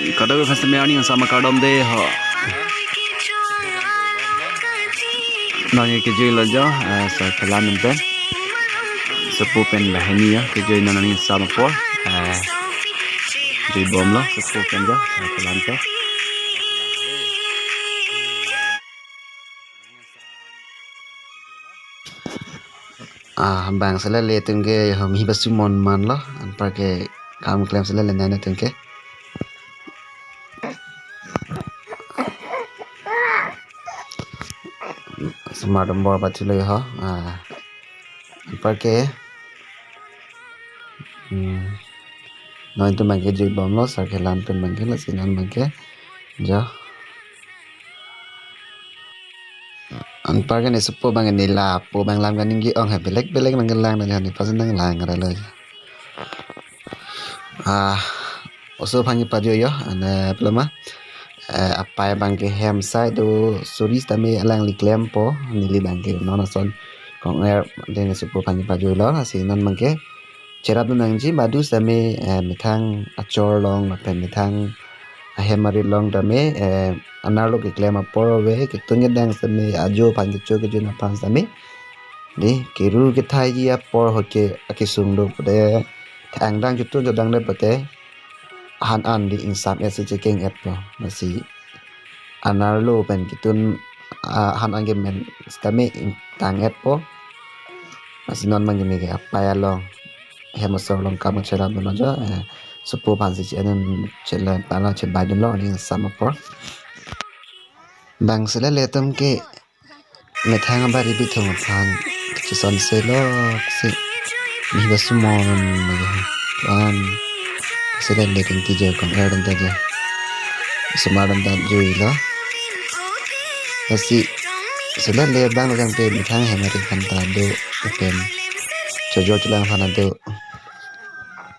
Kadang fast me Arni sama kadam deh ha. Nanya Kejui aja, sa kelan ben. Sepu pen lah ini ya, Kejui nanya sama por. Di bom lah, sepu pen ja, kelan pe. Bang sela le tengke hami basu mon man lah, anpar ke kamu klaim sela le nana tengke. Smart nombor batu le ha, anpar ke. No itu mangke jui bom lo, sar kelan pen mangke lah sinan mangke, ja. Anpar ke nesopo bang nila, po bang lam kan inggi ong belek bang lang na jani pasen nang lang ada le. Oso pangi pajo yo, ane pelama. Apa yang bangke ham sai do suris tami alang liklem po nili bangke nona son kong air dengan supo pangi paju lo nasi non bangke cerap tu nangji madu tami mitang acor long pen mitang ham mari long tami analo liklem apor we kitunya dang tami ajo pangi keju napang tami di kiru kita ji apor hoke akisung do pada tang dang jutu jodang de pada han an di insap ya si checking app lo masih anarlo pen kitun han angge men stame tang app po masih non mangge ke apa ya long hemasor long kamu cerah menaja supo pansi chenen chela pala che baden lo ni sama po bang sele letum ke methang bari bi thong phan chi son se lo si mi basumon kan sele letum ti je kong erdan ta je semalam dan jui lo masih sudah lihat bang yang pe mitang hemari kanta do pen cojo culang fana do